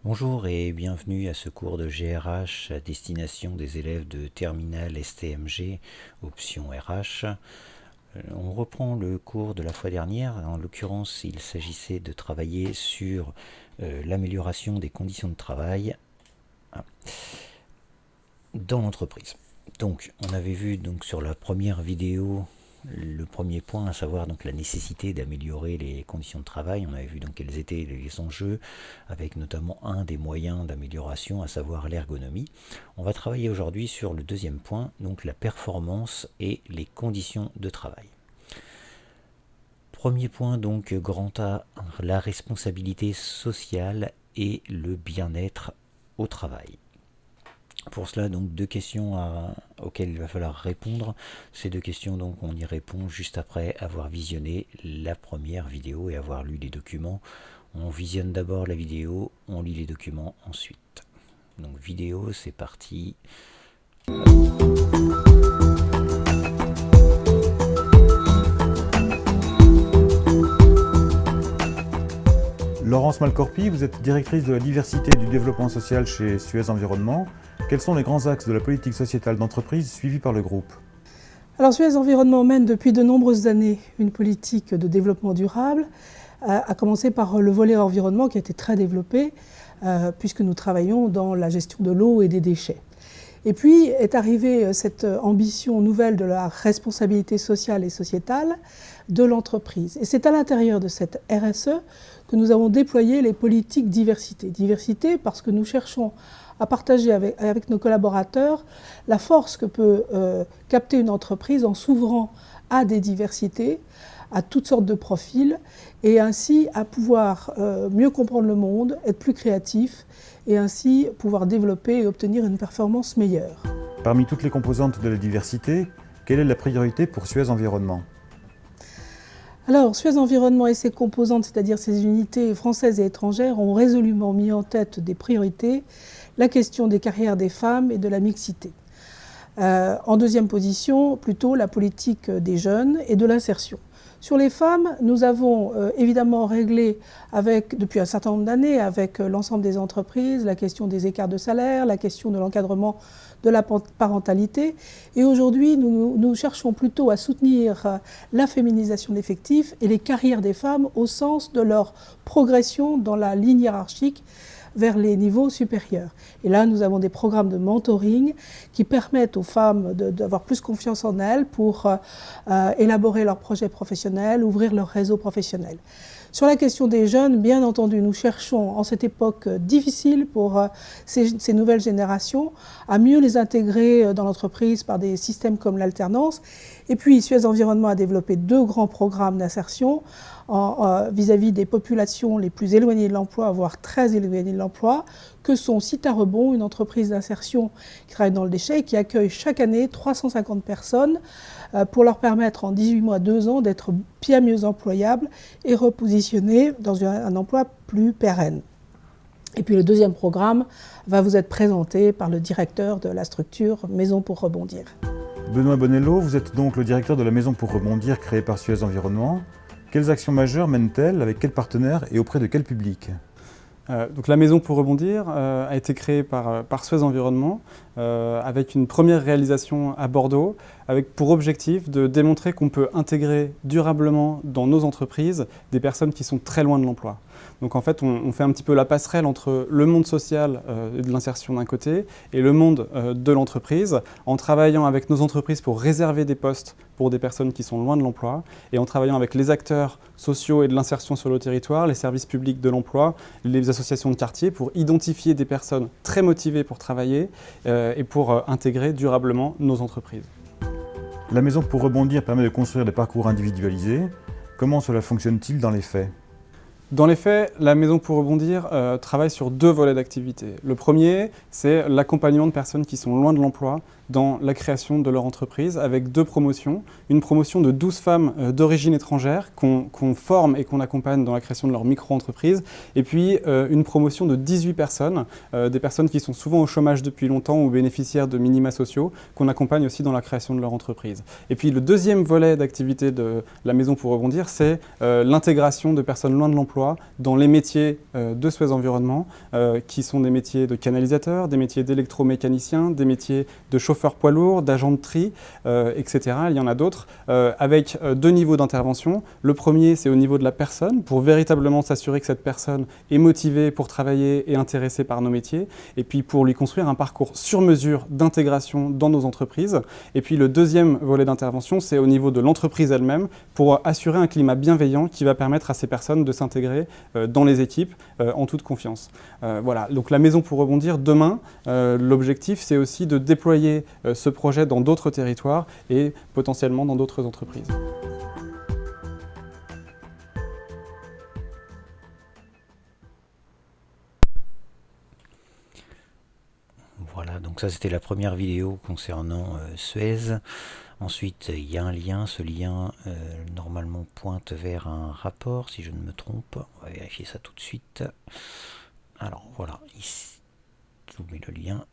Bonjour et bienvenue à ce cours de GRH à destination des élèves de terminale STMG, option RH. On reprend le cours de la fois dernière. En l'occurrence, il s'agissait de travailler sur l'amélioration des conditions de travail dans l'entreprise. Donc, on avait vu sur la première vidéo le premier point, à savoir la nécessité d'améliorer les conditions de travail. On avait vu quels étaient les enjeux, avec notamment un des moyens d'amélioration, à savoir l'ergonomie. On va travailler aujourd'hui sur le deuxième point, la performance et les conditions de travail. Premier point, grand A, la responsabilité sociale et le bien-être au travail. Pour cela, deux questions auxquelles il va falloir répondre. Ces deux questions, on y répond juste après avoir visionné la première vidéo et avoir lu les documents. On visionne d'abord la vidéo, on lit les documents ensuite. Donc vidéo, c'est parti. Laurence Malcorpi, vous êtes directrice de la diversité et du développement social chez Suez Environnement. Quels sont les grands axes de la politique sociétale d'entreprise suivie par le groupe? Alors Suez Environnement mène depuis de nombreuses années une politique de développement durable, à commencer par le volet environnement qui a été très développé, puisque nous travaillons dans la gestion de l'eau et des déchets. Et puis est arrivée cette ambition nouvelle de la responsabilité sociale et sociétale de l'entreprise. Et c'est à l'intérieur de cette RSE que nous avons déployé les politiques diversité. Diversité parce que nous cherchons à partager avec nos collaborateurs la force que peut capter une entreprise en s'ouvrant à des diversités, à toutes sortes de profils, et ainsi à pouvoir mieux comprendre le monde, être plus créatif, et ainsi pouvoir développer et obtenir une performance meilleure. Parmi toutes les composantes de la diversité, quelle est la priorité pour Suez Environnement? Alors, Suez Environnement et ses composantes, c'est-à-dire ses unités françaises et étrangères, ont résolument mis en tête des priorités la question des carrières des femmes et de la mixité. En deuxième position, plutôt la politique des jeunes et de l'insertion. Sur les femmes, nous avons évidemment réglé depuis un certain nombre d'années avec l'ensemble des entreprises la question des écarts de salaire, la question de l'encadrement de la parentalité. Et aujourd'hui, nous cherchons plutôt à soutenir la féminisation de l'effectif et les carrières des femmes au sens de leur progression dans la ligne hiérarchique vers les niveaux supérieurs. Et là, nous avons des programmes de mentoring qui permettent aux femmes d'avoir plus confiance en elles pour élaborer leurs projets professionnels, ouvrir leur réseau professionnel. Sur la question des jeunes, bien entendu, nous cherchons en cette époque difficile pour ces nouvelles générations à mieux les intégrer dans l'entreprise par des systèmes comme l'alternance. Et puis, Suez Environnement a développé deux grands programmes d'insertion vis-à-vis des populations les plus éloignées de l'emploi, voire très éloignées de l'emploi, que sont Site à Rebond, une entreprise d'insertion qui travaille dans le déchet et qui accueille chaque année 350 personnes pour leur permettre en 18 mois, 2 ans d'être bien mieux employables et repositionnés dans un emploi plus pérenne. Et puis le deuxième programme va vous être présenté par le directeur de la structure Maison pour Rebondir. Benoît Bonello, vous êtes donc le directeur de la Maison pour Rebondir créée par Suez Environnement. Quelles actions majeures mène-t-elle, avec quels partenaires et auprès de quel public? Donc la Maison pour Rebondir a été créée par Suez Environnement avec une première réalisation à Bordeaux, avec pour objectif de démontrer qu'on peut intégrer durablement dans nos entreprises des personnes qui sont très loin de l'emploi. Donc en fait, on fait un petit peu la passerelle entre le monde social et de l'insertion d'un côté et le monde de l'entreprise, en travaillant avec nos entreprises pour réserver des postes pour des personnes qui sont loin de l'emploi et en travaillant avec les acteurs sociaux et de l'insertion sur le territoire, les services publics de l'emploi, les associations de quartier pour identifier des personnes très motivées pour travailler et pour intégrer durablement nos entreprises. La Maison pour Rebondir permet de construire des parcours individualisés. Comment cela fonctionne-t-il dans les faits? Dans les faits, la Maison pour Rebondir travaille sur deux volets d'activité. Le premier, c'est l'accompagnement de personnes qui sont loin de l'emploi dans la création de leur entreprise avec 2 promotions. Une promotion de 12 femmes d'origine étrangère qu'on forme et qu'on accompagne dans la création de leur micro-entreprise. Et puis une promotion de 18 personnes, des personnes qui sont souvent au chômage depuis longtemps ou bénéficiaires de minima sociaux, qu'on accompagne aussi dans la création de leur entreprise. Et puis le deuxième volet d'activité de la Maison pour rebondir, c'est l'intégration de personnes loin de l'emploi dans les métiers de Suez Environnement, qui sont des métiers de canalisateurs, des métiers d'électromécaniciens, des métiers de chauffeurs poids lourds, d'agents de tri, etc. Il y en a d'autres, avec 2 niveaux d'intervention. Le premier, c'est au niveau de la personne, pour véritablement s'assurer que cette personne est motivée pour travailler et intéressée par nos métiers, et puis pour lui construire un parcours sur mesure d'intégration dans nos entreprises. Et puis le deuxième volet d'intervention, c'est au niveau de l'entreprise elle-même, pour assurer un climat bienveillant qui va permettre à ces personnes de s'intégrer dans les équipes en toute confiance. Voilà, donc la Maison pour rebondir, demain, l'objectif c'est aussi de déployer ce projet dans d'autres territoires et potentiellement dans d'autres entreprises. Voilà, donc ça c'était la première vidéo concernant Suez. Ensuite, il y a un lien, ce lien normalement pointe vers un rapport, si je ne me trompe. On va vérifier ça tout de suite. Alors voilà, ici, je vous mets le lien.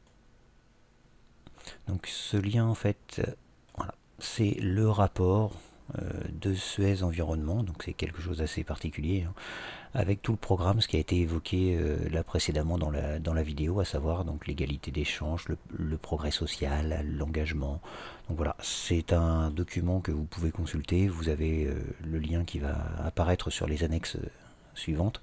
Donc ce lien en fait, voilà, c'est le rapport de Suez Environnement, donc c'est quelque chose d'assez particulier, hein, avec tout le programme, ce qui a été évoqué là précédemment dans la vidéo, à savoir donc l'égalité d'échange, le progrès social, l'engagement. Donc voilà, c'est un document que vous pouvez consulter, vous avez le lien qui va apparaître sur les annexes suivantes.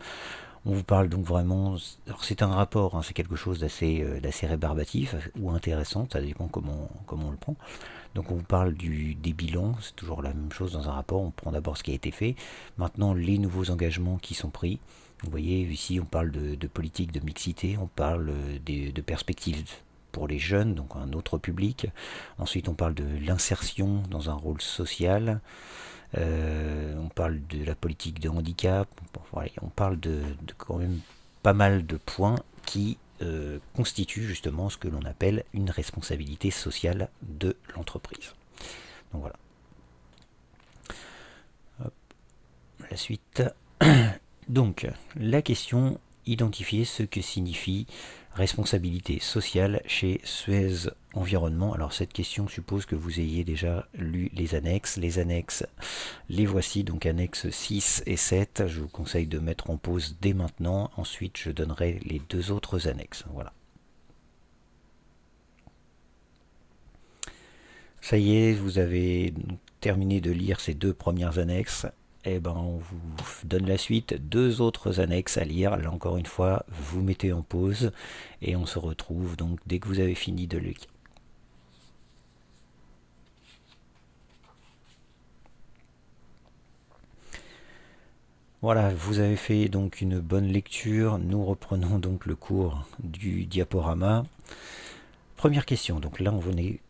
On vous parle donc vraiment, alors c'est un rapport, hein, c'est quelque chose d'assez rébarbatif ou intéressant, ça dépend comment on le prend. Donc on vous parle des bilans, c'est toujours la même chose dans un rapport, on prend d'abord ce qui a été fait, maintenant les nouveaux engagements qui sont pris. Vous voyez ici on parle de politique de mixité, on parle de perspectives pour les jeunes, donc un autre public. Ensuite on parle de l'insertion dans un rôle social. On parle de la politique de handicap, voilà, on parle de quand même pas mal de points qui constituent justement ce que l'on appelle une responsabilité sociale de l'entreprise. Donc voilà. Hop. La suite. Donc la question, identifier ce que signifie responsabilité sociale chez Suez Environnement. Alors cette question suppose que vous ayez déjà lu les annexes. Les annexes, les voici, donc annexes 6 et 7. Je vous conseille de mettre en pause dès maintenant. Ensuite, je donnerai les 2 autres annexes. Voilà. Ça y est, vous avez terminé de lire ces 2 premières annexes. Et ben on vous donne la suite, 2 autres annexes à lire. Là encore une fois, vous mettez en pause et on se retrouve donc dès que vous avez fini de lire. Voilà, vous avez fait donc une bonne lecture. Nous reprenons donc le cours du diaporama. Première question, donc là on venait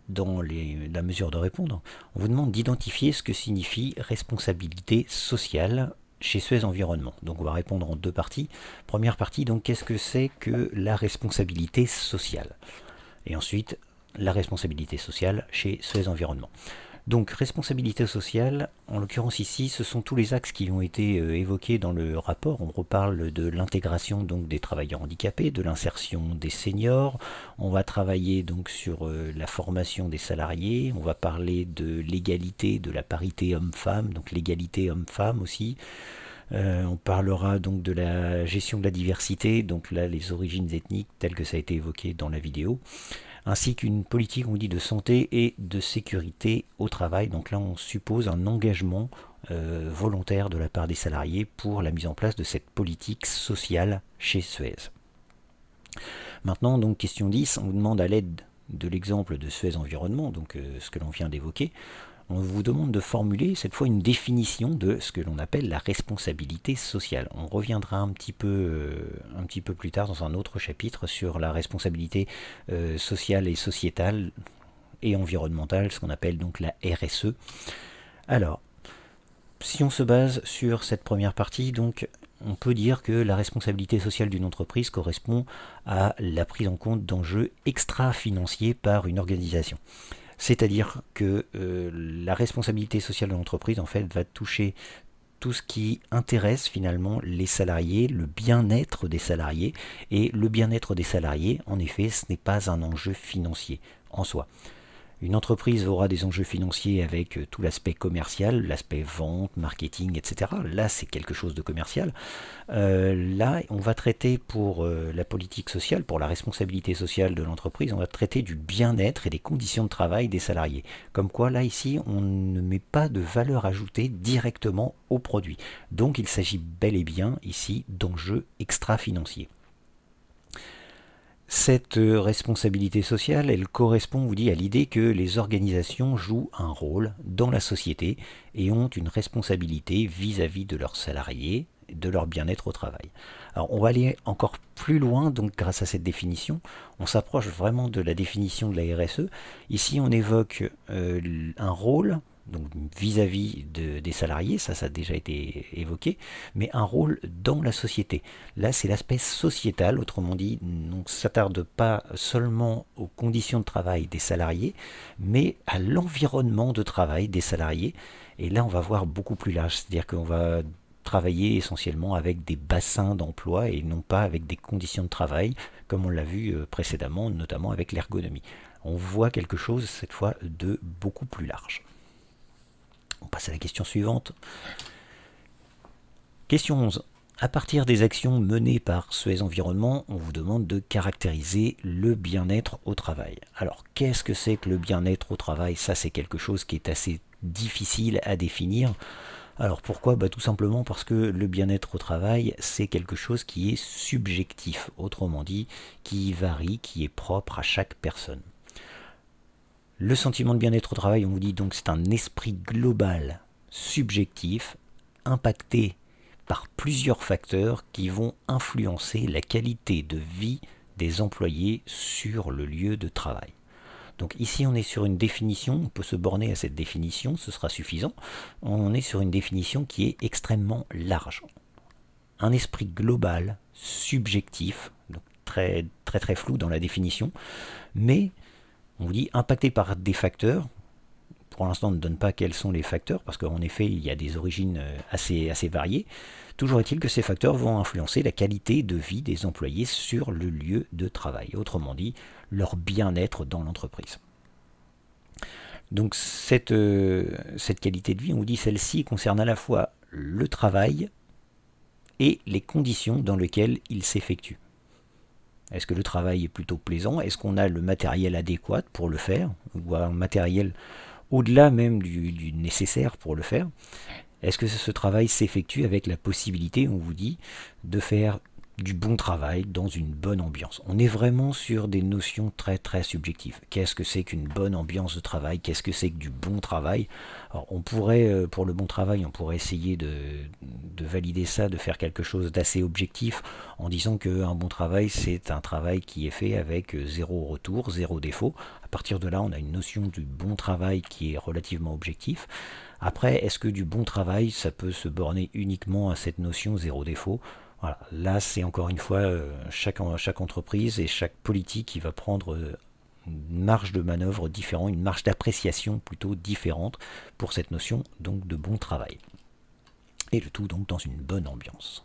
dans la mesure de répondre, on vous demande d'identifier ce que signifie responsabilité sociale chez Suez Environnement. Donc on va répondre en 2 parties. Première partie, donc qu'est-ce que c'est que la responsabilité sociale? Et ensuite, la responsabilité sociale chez Suez Environnement. Donc responsabilité sociale, en l'occurrence ici, ce sont tous les axes qui ont été évoqués dans le rapport. On reparle de l'intégration donc des travailleurs handicapés, de l'insertion des seniors. On va travailler donc sur la formation des salariés. On va parler de l'égalité, de la parité homme-femme, donc l'égalité homme-femme aussi. On parlera donc de la gestion de la diversité, donc là les origines ethniques telles que ça a été évoqué dans la vidéo, ainsi qu'une politique, on dit, de santé et de sécurité au travail. Donc là on suppose un engagement volontaire de la part des salariés pour la mise en place de cette politique sociale chez Suez. Maintenant, donc question 10, on vous demande à l'aide de l'exemple de Suez Environnement, donc ce que l'on vient d'évoquer, on vous demande de formuler cette fois une définition de ce que l'on appelle la responsabilité sociale. On reviendra un petit peu plus tard dans un autre chapitre sur la responsabilité sociale et sociétale et environnementale, ce qu'on appelle donc la RSE. Alors, si on se base sur cette première partie, donc on peut dire que la responsabilité sociale d'une entreprise correspond à la prise en compte d'enjeux extra-financiers par une organisation. C'est-à-dire que la responsabilité sociale de l'entreprise en fait va toucher tout ce qui intéresse finalement les salariés, le bien-être des salariés. Et le bien-être des salariés, en effet, ce n'est pas un enjeu financier en soi. Une entreprise aura des enjeux financiers avec tout l'aspect commercial, l'aspect vente, marketing, etc. Là, c'est quelque chose de commercial. Là, on va traiter pour la politique sociale, pour la responsabilité sociale de l'entreprise, on va traiter du bien-être et des conditions de travail des salariés. Comme quoi, là, ici, on ne met pas de valeur ajoutée directement au produit. Donc, il s'agit bel et bien, ici, d'enjeux extra-financiers. Cette responsabilité sociale, elle correspond, vous dit, à l'idée que les organisations jouent un rôle dans la société et ont une responsabilité vis-à-vis de leurs salariés, de leur bien-être au travail. Alors on va aller encore plus loin, donc grâce à cette définition, on s'approche vraiment de la définition de la RSE. Ici on évoque un rôle, donc vis-à-vis des salariés, ça a déjà été évoqué, mais un rôle dans la société. Là, c'est l'aspect sociétal, autrement dit, on ne s'attarde pas seulement aux conditions de travail des salariés, mais à l'environnement de travail des salariés. Et là, on va voir beaucoup plus large, c'est-à-dire qu'on va travailler essentiellement avec des bassins d'emploi et non pas avec des conditions de travail, comme on l'a vu précédemment, notamment avec l'ergonomie. On voit quelque chose, cette fois, de beaucoup plus large. On passe à la question suivante. Question 11. À partir des actions menées par Suez Environnement, on vous demande de caractériser le bien-être au travail. Alors, qu'est-ce que c'est que le bien-être au travail? Ça, c'est quelque chose qui est assez difficile à définir. Alors pourquoi? Tout simplement parce que le bien-être au travail, c'est quelque chose qui est subjectif, autrement dit, qui varie, qui est propre à chaque personne. Le sentiment de bien-être au travail, on vous dit donc, c'est un esprit global, subjectif, impacté par plusieurs facteurs qui vont influencer la qualité de vie des employés sur le lieu de travail. Donc ici on est sur une définition, on peut se borner à cette définition, ce sera suffisant. On est sur une définition qui est extrêmement large. Un esprit global, subjectif, donc très très très flou dans la définition, mais on vous dit impacté par des facteurs. Pour l'instant on ne donne pas quels sont les facteurs, parce qu'en effet il y a des origines assez variées. Toujours est-il que ces facteurs vont influencer la qualité de vie des employés sur le lieu de travail. Autrement dit, leur bien-être dans l'entreprise. Donc cette qualité de vie, on vous dit celle-ci concerne à la fois le travail et les conditions dans lesquelles il s'effectue. Est-ce que le travail est plutôt plaisant? Est-ce qu'on a le matériel adéquat pour le faire? Ou un matériel au-delà même du nécessaire pour le faire? Est-ce que ce travail s'effectue avec la possibilité, on vous dit, de faire du bon travail dans une bonne ambiance? On est vraiment sur des notions très très subjectives. Qu'est-ce que c'est qu'une bonne ambiance de travail? Qu'est-ce que c'est que du bon travail? Alors on pourrait, pour le bon travail, on pourrait essayer de valider ça, de faire quelque chose d'assez objectif en disant qu'un bon travail, c'est un travail qui est fait avec zéro retour, zéro défaut. À partir de là, on a une notion du bon travail qui est relativement objectif. Après, est-ce que du bon travail, ça peut se borner uniquement à cette notion zéro défaut? Voilà. Là, c'est encore une fois chaque entreprise et chaque politique qui va prendre une marge de manœuvre différente, une marge d'appréciation plutôt différente pour cette notion donc de bon travail. Et le tout donc dans une bonne ambiance.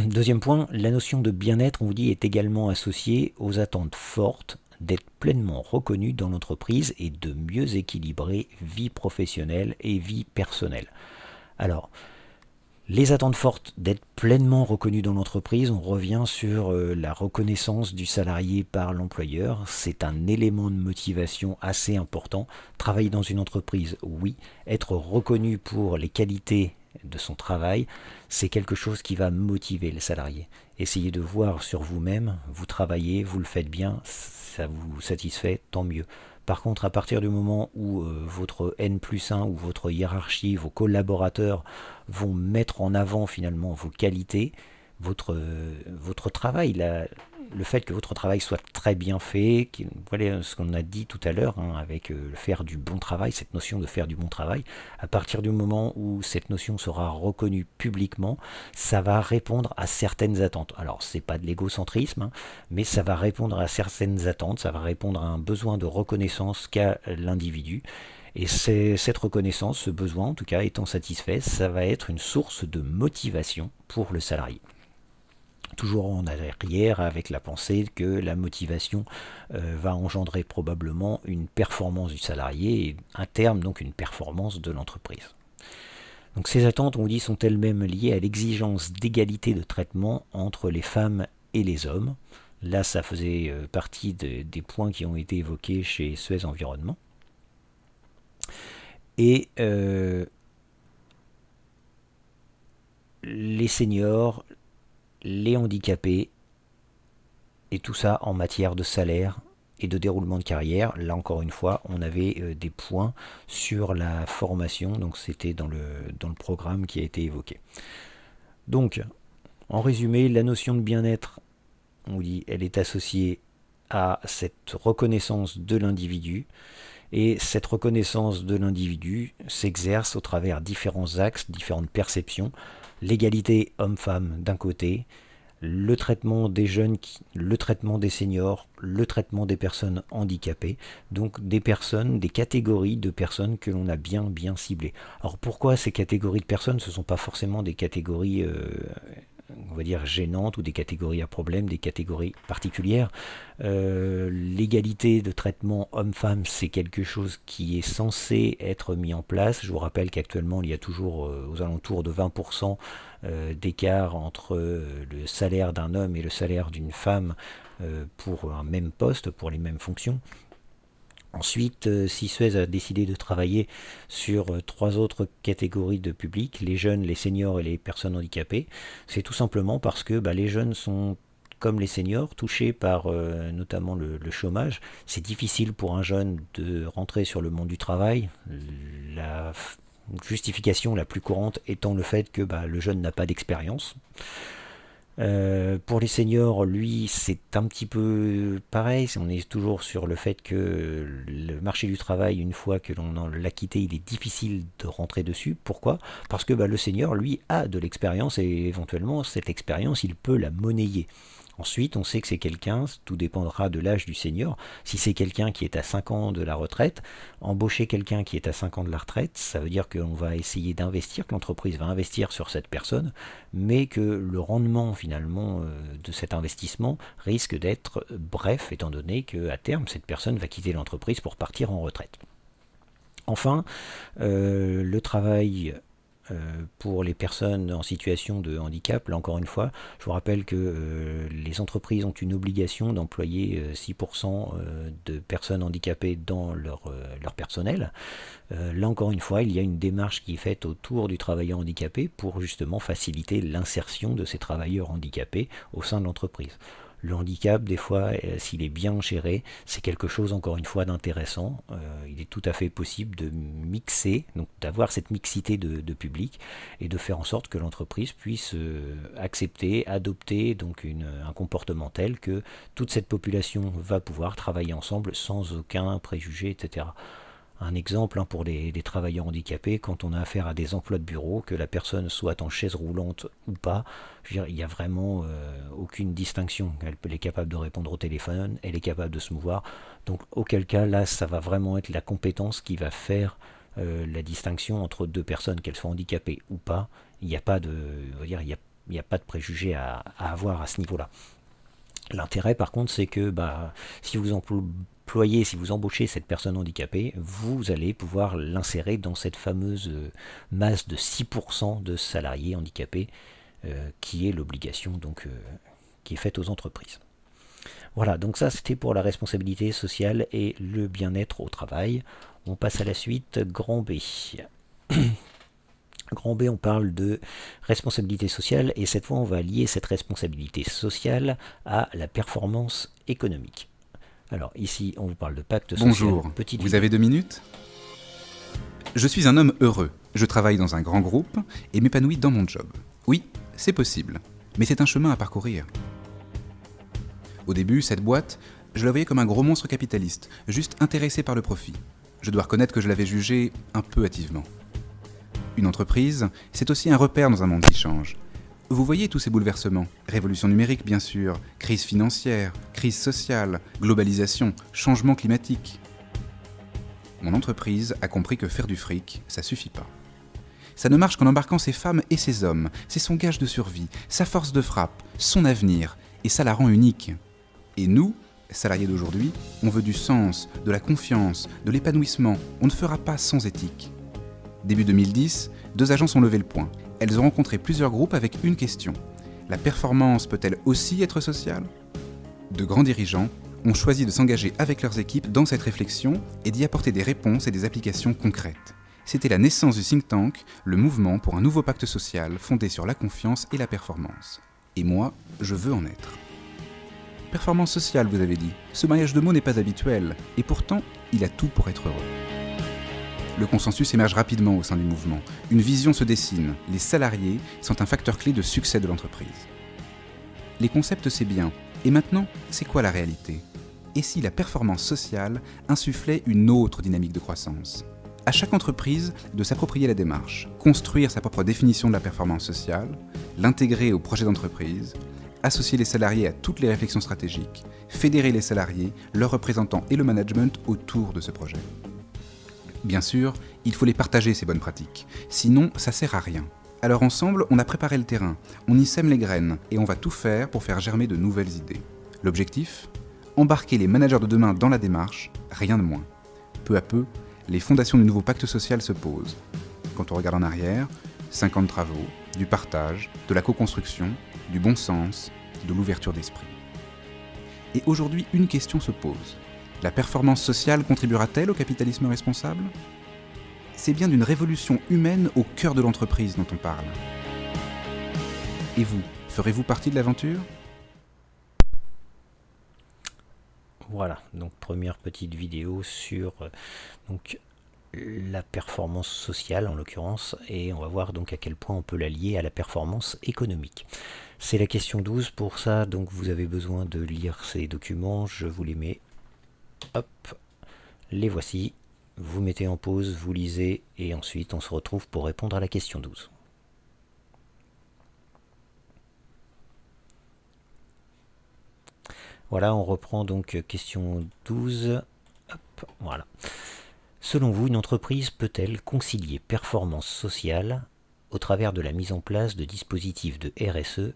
Deuxième point, la notion de bien-être, on vous dit, est également associée aux attentes fortes d'être pleinement reconnu dans l'entreprise et de mieux équilibrer vie professionnelle et vie personnelle. Alors, les attentes fortes d'être pleinement reconnu dans l'entreprise, on revient sur la reconnaissance du salarié par l'employeur. C'est un élément de motivation assez important. Travailler dans une entreprise, oui. Être reconnu pour les qualités de son travail, c'est quelque chose qui va motiver le salarié. Essayez de voir sur vous-même, vous travaillez, vous le faites bien, ça vous satisfait, tant mieux. Par contre, à partir du moment où votre N+1 ou votre hiérarchie, vos collaborateurs vont mettre en avant finalement vos qualités, votre travail, le fait que votre travail soit très bien fait, voilà ce qu'on a dit tout à l'heure, avec faire du bon travail, cette notion de faire du bon travail, à partir du moment où cette notion sera reconnue publiquement, ça va répondre à certaines attentes. Alors c'est pas de l'égocentrisme, mais ça va répondre à certaines attentes, ça va répondre à un besoin de reconnaissance qu'a l'individu. Et cette reconnaissance, ce besoin en tout cas étant satisfait, ça va être une source de motivation pour le salarié. Toujours en arrière avec la pensée que la motivation va engendrer probablement une performance du salarié et à terme donc une performance de l'entreprise. Donc ces attentes, on dit, sont elles-mêmes liées à l'exigence d'égalité de traitement entre les femmes et les hommes. Là, ça faisait partie des points qui ont été évoqués chez Suez Environnement. Et les seniors, les handicapés, et tout ça en matière de salaire et de déroulement de carrière. Là encore une fois, on avait des points sur la formation, donc c'était dans le programme qui a été évoqué. Donc, en résumé, la notion de bien-être, on dit, elle est associée à cette reconnaissance de l'individu, et cette reconnaissance de l'individu s'exerce au travers différents axes, différentes perceptions. L'égalité homme-femme d'un côté, le traitement des jeunes, le traitement des seniors, le traitement des personnes handicapées, donc des personnes, des catégories de personnes que l'on a bien ciblées. Alors pourquoi ces catégories de personnes? Ce ne sont pas forcément des catégories on va dire gênantes ou des catégories à problème, des catégories particulières. L'égalité de traitement homme-femme, c'est quelque chose qui est censé être mis en place. Je vous rappelle qu'actuellement il y a toujours aux alentours de 20% d'écart entre le salaire d'un homme et le salaire d'une femme pour un même poste, pour les mêmes fonctions. Ensuite, si Suez a décidé de travailler sur 3 autres catégories de public, les jeunes, les seniors et les personnes handicapées, c'est tout simplement parce que les jeunes sont, comme les seniors, touchés par notamment le chômage. C'est difficile pour un jeune de rentrer sur le monde du travail. La justification la plus courante étant le fait que le jeune n'a pas d'expérience. Pour les seniors, lui, c'est un petit peu pareil. On est toujours sur le fait que le marché du travail, une fois que l'on l'a quitté, il est difficile de rentrer dessus. Pourquoi? Parce que le senior, lui, a de l'expérience et éventuellement, cette expérience, il peut la monnayer. Ensuite, on sait que c'est quelqu'un, tout dépendra de l'âge du senior. Si c'est quelqu'un qui est à 5 ans de la retraite, embaucher quelqu'un qui est à 5 ans de la retraite, ça veut dire qu'on va essayer d'investir, que l'entreprise va investir sur cette personne, mais que le rendement finalement de cet investissement risque d'être bref, étant donné qu'à terme, cette personne va quitter l'entreprise pour partir en retraite. Enfin, le travail pour les personnes en situation de handicap, là encore une fois, je vous rappelle que les entreprises ont une obligation d'employer 6% de personnes handicapées dans leur personnel. Là encore une fois, il y a une démarche qui est faite autour du travailleur handicapé pour justement faciliter l'insertion de ces travailleurs handicapés au sein de l'entreprise. Le handicap, des fois, s'il est bien géré, c'est quelque chose, encore une fois, d'intéressant. Il est tout à fait possible de mixer, donc d'avoir cette mixité de public et de faire en sorte que l'entreprise puisse accepter, adopter donc un comportement tel que toute cette population va pouvoir travailler ensemble sans aucun préjugé, etc. Un exemple pour des travailleurs handicapés, quand on a affaire à des emplois de bureau, que la personne soit en chaise roulante ou pas, je veux dire, il n'y a vraiment aucune distinction. Elle est capable de répondre au téléphone, elle est capable de se mouvoir. Donc auquel cas, là, ça va vraiment être la compétence qui va faire la distinction entre deux personnes, qu'elles soient handicapées ou pas. Il n'y a pas de, il n'y a pas de préjugés à avoir à ce niveau-là. L'intérêt, par contre, c'est que si vous si vous embauchez cette personne handicapée, vous allez pouvoir l'insérer dans cette fameuse masse de 6% de salariés handicapés qui est l'obligation donc qui est faite aux entreprises. Voilà, donc ça c'était pour la responsabilité sociale et le bien-être au travail. On passe à la suite, grand B. Grand B, on parle de responsabilité sociale et cette fois on va lier cette responsabilité sociale à la performance économique. Alors ici, on vous parle de pacte social. Bonjour, vous avez 2 minutes ? Je suis un homme heureux. Je travaille dans un grand groupe et m'épanouis dans mon job. Oui, c'est possible, mais c'est un chemin à parcourir. Au début, cette boîte, je la voyais comme un gros monstre capitaliste, juste intéressé par le profit. Je dois reconnaître que je l'avais jugé un peu hâtivement. Une entreprise, c'est aussi un repère dans un monde qui change. Vous voyez tous ces bouleversements. Révolution numérique, bien sûr, crise financière, crise sociale, globalisation, changement climatique. Mon entreprise a compris que faire du fric, ça suffit pas. Ça ne marche qu'en embarquant ses femmes et ses hommes. C'est son gage de survie, sa force de frappe, son avenir, et ça la rend unique. Et nous, salariés d'aujourd'hui, on veut du sens, de la confiance, de l'épanouissement. On ne fera pas sans éthique. Début 2010, 2 agences ont levé le poing. Elles ont rencontré plusieurs groupes avec une question. La performance peut-elle aussi être sociale ? De grands dirigeants ont choisi de s'engager avec leurs équipes dans cette réflexion et d'y apporter des réponses et des applications concrètes. C'était la naissance du think tank, le mouvement pour un nouveau pacte social fondé sur la confiance et la performance. Et moi, je veux en être. Performance sociale, vous avez dit. Ce mariage de mots n'est pas habituel, et pourtant, il a tout pour être heureux. Le consensus émerge rapidement au sein du mouvement. Une vision se dessine. Les salariés sont un facteur clé de succès de l'entreprise. Les concepts, c'est bien. Et maintenant, c'est quoi la réalité ? Et si la performance sociale insufflait une autre dynamique de croissance ? À chaque entreprise de s'approprier la démarche, construire sa propre définition de la performance sociale, l'intégrer au projet d'entreprise, associer les salariés à toutes les réflexions stratégiques, fédérer les salariés, leurs représentants et le management autour de ce projet. Bien sûr, il faut les partager, ces bonnes pratiques. Sinon, ça sert à rien. Alors ensemble, on a préparé le terrain, on y sème les graines et on va tout faire pour faire germer de nouvelles idées. L'objectif ? Embarquer les managers de demain dans la démarche, rien de moins. Peu à peu, les fondations du nouveau pacte social se posent. Quand on regarde en arrière, 5 ans de travaux, du partage, de la co-construction, du bon sens, de l'ouverture d'esprit. Et aujourd'hui, une question se pose. La performance sociale contribuera-t-elle au capitalisme responsable ? C'est bien d'une révolution humaine au cœur de l'entreprise dont on parle. Et vous, ferez-vous partie de l'aventure ? Voilà, donc première petite vidéo sur donc, la performance sociale en l'occurrence, et on va voir donc à quel point on peut la lier à la performance économique. C'est la question 12, pour ça donc vous avez besoin de lire ces documents, je vous les mets. Hop, les voici. Vous mettez en pause, vous lisez, et ensuite on se retrouve pour répondre à la question 12. Voilà, on reprend donc question 12. Hop, voilà. Selon vous, une entreprise peut-elle concilier performance sociale au travers de la mise en place de dispositifs de RSE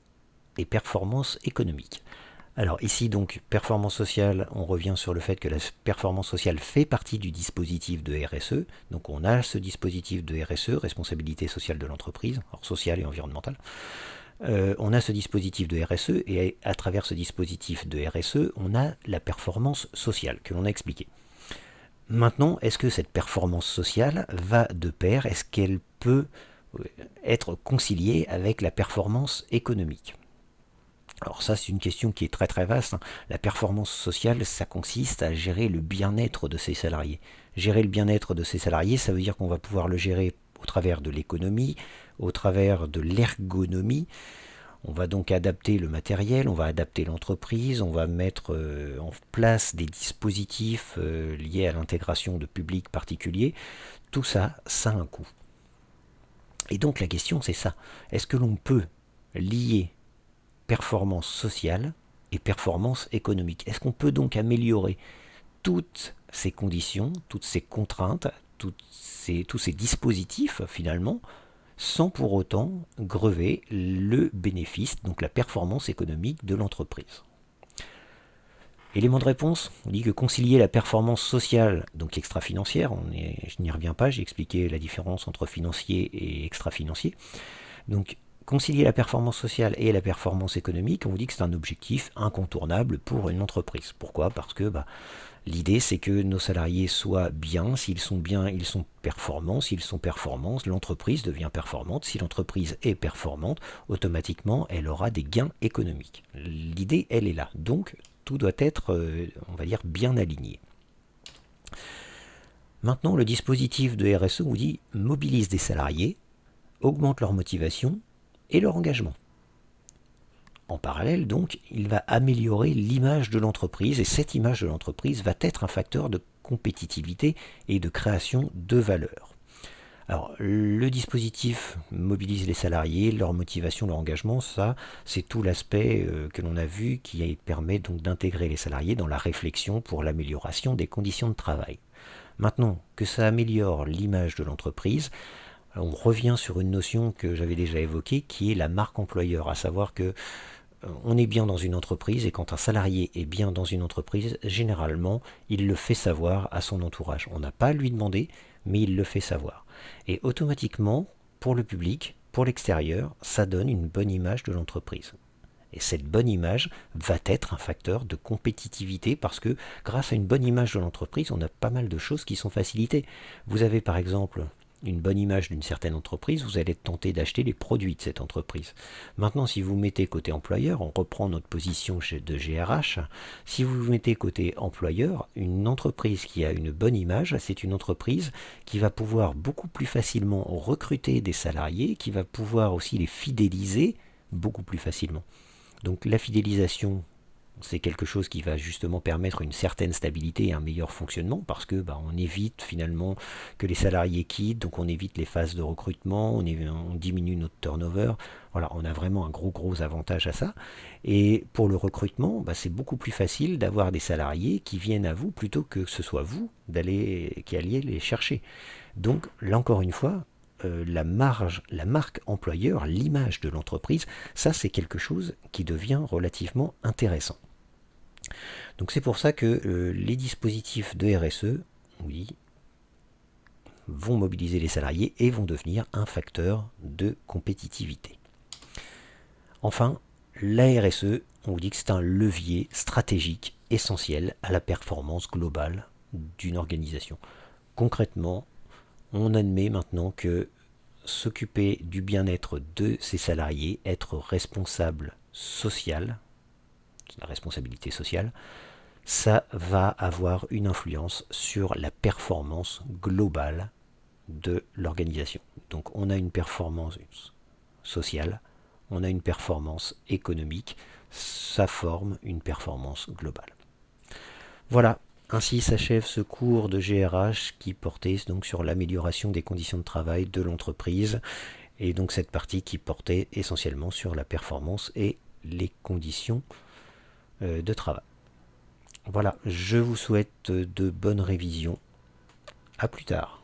et performance économique ? Alors ici donc, performance sociale, on revient sur le fait que la performance sociale fait partie du dispositif de RSE. Donc on a ce dispositif de RSE, responsabilité sociale de l'entreprise, alors sociale et environnementale. On a ce dispositif de RSE et à travers ce dispositif de RSE, on a la performance sociale que l'on a expliqué. Maintenant, est-ce que cette performance sociale va de pair? Est-ce qu'elle peut être conciliée avec la performance économique? Alors ça, c'est une question qui est très très vaste. La performance sociale, ça consiste à gérer le bien-être de ses salariés. Gérer le bien-être de ses salariés, ça veut dire qu'on va pouvoir le gérer au travers de l'économie, au travers de l'ergonomie. On va donc adapter le matériel, on va adapter l'entreprise, on va mettre en place des dispositifs liés à l'intégration de publics particuliers. Tout ça, ça a un coût. Et donc la question, c'est ça. Est-ce que l'on peut lier performance sociale et performance économique? Est-ce qu'on peut donc améliorer toutes ces conditions, toutes ces contraintes, tous ces dispositifs finalement, sans pour autant grever le bénéfice, donc la performance économique de l'entreprise? Élément de réponse, on dit que concilier la performance sociale, donc extra-financière, je n'y reviens pas, j'ai expliqué la différence entre financier et extra-financier. Donc concilier la performance sociale et la performance économique, on vous dit que c'est un objectif incontournable pour une entreprise. Pourquoi ? Parce que l'idée, c'est que nos salariés soient bien. S'ils sont bien, ils sont performants. S'ils sont performants, l'entreprise devient performante. Si l'entreprise est performante, automatiquement, elle aura des gains économiques. L'idée, elle est là. Donc, tout doit être, on va dire, bien aligné. Maintenant, le dispositif de RSE, on vous dit, mobilise des salariés, augmente leur motivation et leur engagement. en parallèle, donc, il va améliorer l'image de l'entreprise, et cette image de l'entreprise va être un facteur de compétitivité et de création de valeur. Alors, le dispositif mobilise les salariés, leur motivation, leur engagement, ça, c'est tout l'aspect que l'on a vu qui permet donc d'intégrer les salariés dans la réflexion pour l'amélioration des conditions de travail. Maintenant, que ça améliore l'image de l'entreprise, on revient sur une notion que j'avais déjà évoquée, qui est la marque employeur, à savoir que on est bien dans une entreprise, et quand un salarié est bien dans une entreprise, généralement, il le fait savoir à son entourage. On n'a pas à lui demander, mais il le fait savoir. Et automatiquement, pour le public, pour l'extérieur, ça donne une bonne image de l'entreprise. Et cette bonne image va être un facteur de compétitivité parce que grâce à une bonne image de l'entreprise, on a pas mal de choses qui sont facilitées. Vous avez par exemple une bonne image d'une certaine entreprise, vous allez être tenté d'acheter les produits de cette entreprise. Maintenant, si vous mettez côté employeur, on reprend notre position de GRH, si vous vous mettez côté employeur, une entreprise qui a une bonne image, c'est une entreprise qui va pouvoir beaucoup plus facilement recruter des salariés, qui va pouvoir aussi les fidéliser beaucoup plus facilement. Donc la fidélisation, c'est quelque chose qui va justement permettre une certaine stabilité et un meilleur fonctionnement parce que on évite finalement que les salariés quittent, donc on évite les phases de recrutement, on diminue notre turnover. Voilà, on a vraiment un gros avantage à ça. Et pour le recrutement, c'est beaucoup plus facile d'avoir des salariés qui viennent à vous plutôt que ce soit vous qui alliez les chercher. Donc là encore une fois, la marque employeur, l'image de l'entreprise, ça c'est quelque chose qui devient relativement intéressant. Donc c'est pour ça que les dispositifs de RSE, oui, vont mobiliser les salariés et vont devenir un facteur de compétitivité. Enfin, la RSE, on vous dit que c'est un levier stratégique essentiel à la performance globale d'une organisation. Concrètement, on admet maintenant que s'occuper du bien-être de ses salariés, être responsable social, la responsabilité sociale, ça va avoir une influence sur la performance globale de l'organisation. Donc on a une performance sociale, on a une performance économique, ça forme une performance globale. Voilà. Ainsi s'achève ce cours de GRH qui portait donc sur l'amélioration des conditions de travail de l'entreprise et donc cette partie qui portait essentiellement sur la performance et les conditions de travail. Voilà, je vous souhaite de bonnes révisions. À plus tard.